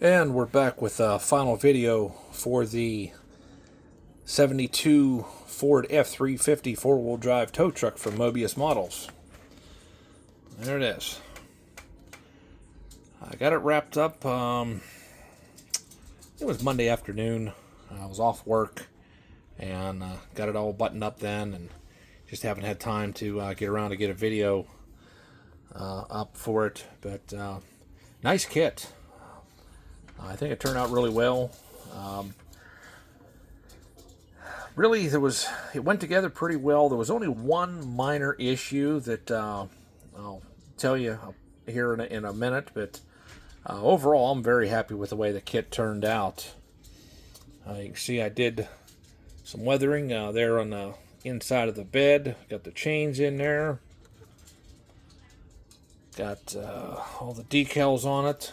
And we're back with a final video for the 72 Ford F-350 four-wheel drive tow truck from Moebius Models. There it is. I got it wrapped up. It was Monday afternoon. I was off work and got it all buttoned up then, and just haven't had time to get around to get a video up for it. But nice kit. I think it turned out really well. Really, it went together pretty well. There was only one minor issue that I'll tell you here in a minute, but overall, I'm very happy with the way the kit turned out. You can see I did some weathering there on the inside of the bed. Got the chains in there. Got all the decals on it.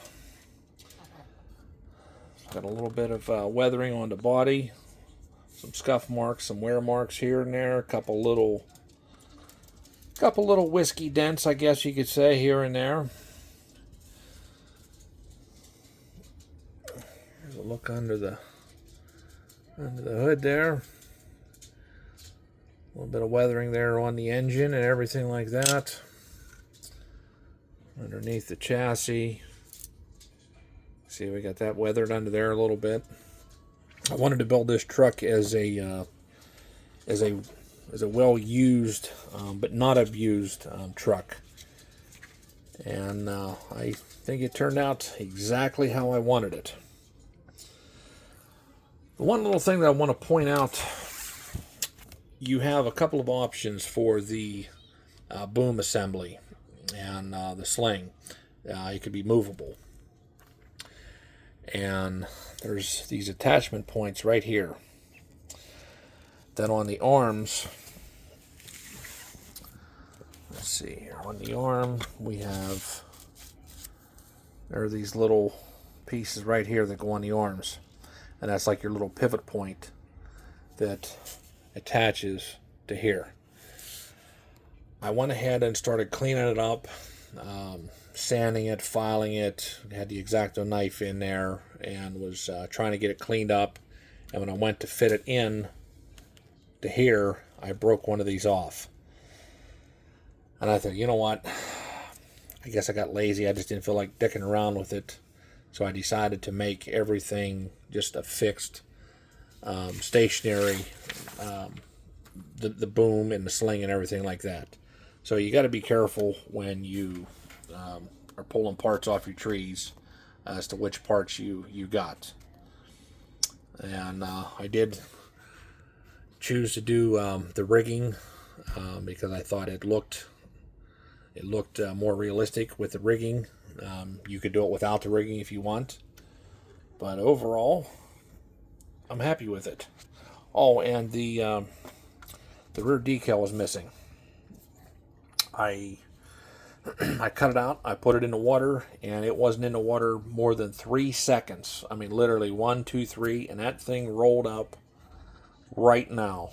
Got a little bit of weathering on the body, some scuff marks, some wear marks here and there, a couple little whiskey dents, I guess you could say, here and there. There's a look under the hood there. A little bit of weathering there on the engine and everything like that. Underneath the chassis. See, we got that weathered under there a little bit. I wanted to build this truck as a well-used but not abused truck, and I think it turned out exactly how I wanted it. The one little thing that I want to point out, you have a couple of options for the boom assembly and the sling. It could be movable. And there's these attachment points right here. Then on the arms, let's see here, on the arm we have, there are these little pieces right here that go on the arms, and that's like your little pivot point that attaches to here. I went ahead and started cleaning it up, sanding it, filing it, had the X-Acto knife in there, and was trying to get it cleaned up. And when I went to fit it in to here, I broke one of these off. And I thought, you know what, I guess I got lazy. I just didn't feel like dicking around with it, so I decided to make everything just a fixed, stationary, the boom and the sling and everything like that. So you got to be careful when you are pulling parts off your trees as to which parts you got. And I did choose to do the rigging because I thought it looked more realistic with the rigging. You could do it without the rigging if you want, but overall, I'm happy with it. Oh, and the rear decal is missing. I cut it out, I put it in the water, and it wasn't in the water more than 3 seconds. I mean, literally 1, 2, 3, and that thing rolled up right now.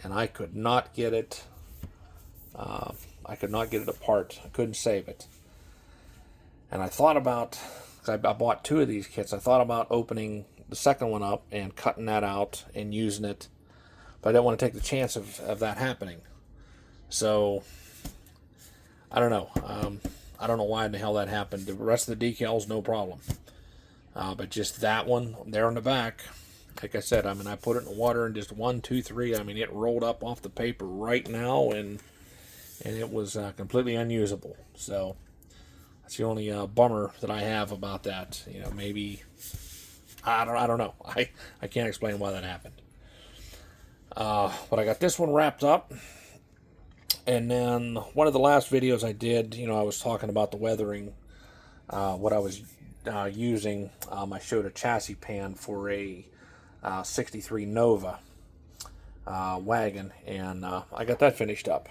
And I could not get it, apart. I couldn't save it. And I thought about, because I bought 2 of these kits, I thought about opening the second one up and cutting that out and using it. But I didn't want to take the chance of that happening. So I don't know. I don't know why in the hell that happened. The rest of the decals, no problem. But just that one there on the back, like I said, I mean, I put it in the water and just 1, 2, 3. I mean, it rolled up off the paper right now, and it was completely unusable. So that's the only bummer that I have about that. You know, maybe I don't know. I can't explain why that happened. But I got this one wrapped up. And then one of the last videos I did, you know, I was talking about the weathering, what I was using. I showed a chassis pan for a 63 Nova wagon, and I got that finished up.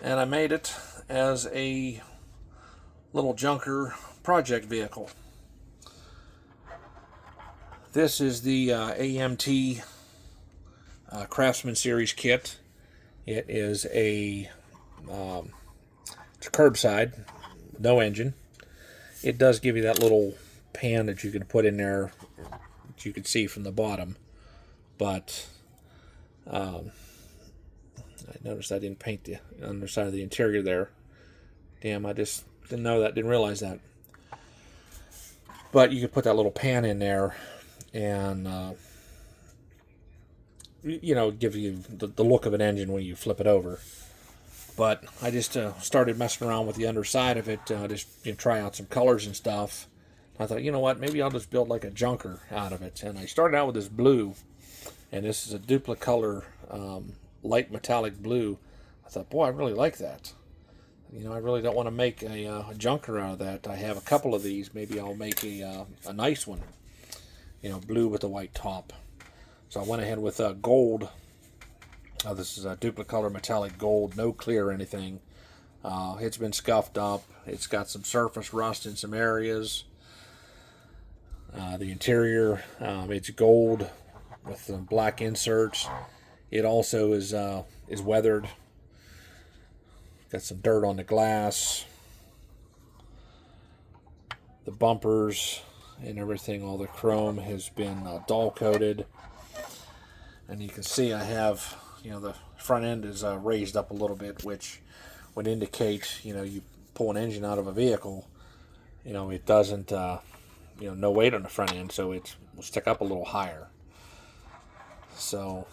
And I made it as a little junker project vehicle. This is the AMT Craftsman Series kit. It is it's a curbside, no engine. It does give you that little pan that you can put in there that you can see from the bottom. But I noticed I didn't paint the underside of the interior there. Damn, I just didn't know that, didn't realize that. But you could put that little pan in there and, you know, give you the look of an engine when you flip it over. But I just started messing around with the underside of it, just try out some colors and stuff. I thought, you know what, maybe I'll just build like a junker out of it. And I started out with this blue, and this is a duplicolor light metallic blue. I thought, boy, I really like that. You know, I really don't want to make a junker out of that. I have a couple of these. Maybe I'll make a nice one, you know, blue with a white top. So I went ahead with gold. This is a duplicolor metallic gold, no clear or anything. It's been scuffed up. It's got some surface rust in some areas. The interior, it's gold with some black inserts. It also is weathered. Got some dirt on the glass. The bumpers and everything, all the chrome has been dull coated. And you can see I have, you know, the front end is raised up a little bit, which would indicate, you know, you pull an engine out of a vehicle, you know, it doesn't, you know, no weight on the front end, so it will stick up a little higher. So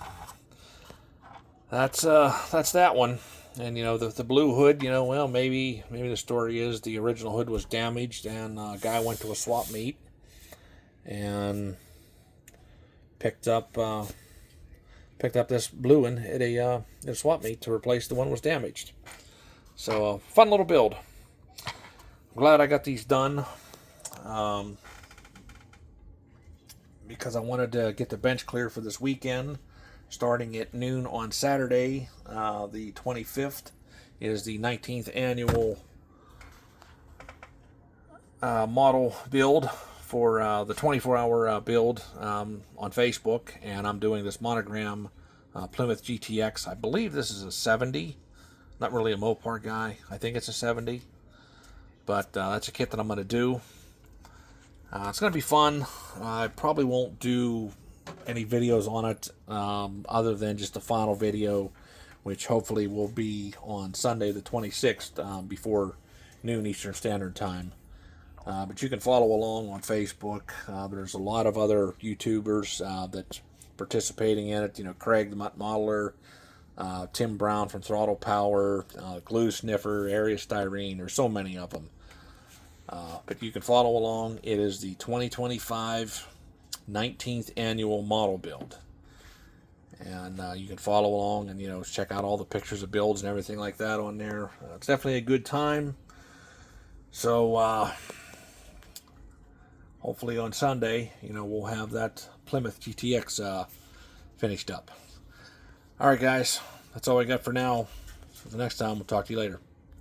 that's that one. And, you know, the blue hood, you know, well, maybe the story is the original hood was damaged, and a guy went to a swap meet and picked up this blue one at a swap meet to replace the one that was damaged. So, fun little build. I'm glad I got these done, because I wanted to get the bench clear for this weekend. Starting at noon on Saturday, the 25th, is the 19th annual model build for the 24-hour build on Facebook, and I'm doing this monogram Plymouth GTX. I believe this is a 70. Not really a Mopar guy. I think it's a 70, but that's a kit that I'm going to do. It's going to be fun. I probably won't do any videos on it other than just the final video, which hopefully will be on Sunday the 26th before noon Eastern Standard Time. But you can follow along on Facebook. There's a lot of other YouTubers that's participating in it. You know, Craig the Mutt Modeler, Tim Brown from Throttle Power, Glue Sniffer, Area Styrene. There's so many of them. But you can follow along. It is the 2025 19th annual model build. And you can follow along and, you know, check out all the pictures of builds and everything like that on there. It's definitely a good time. So, hopefully on Sunday, you know, we'll have that Plymouth GTX finished up. Alright guys, that's all I got for now. So the next time, we'll talk to you later.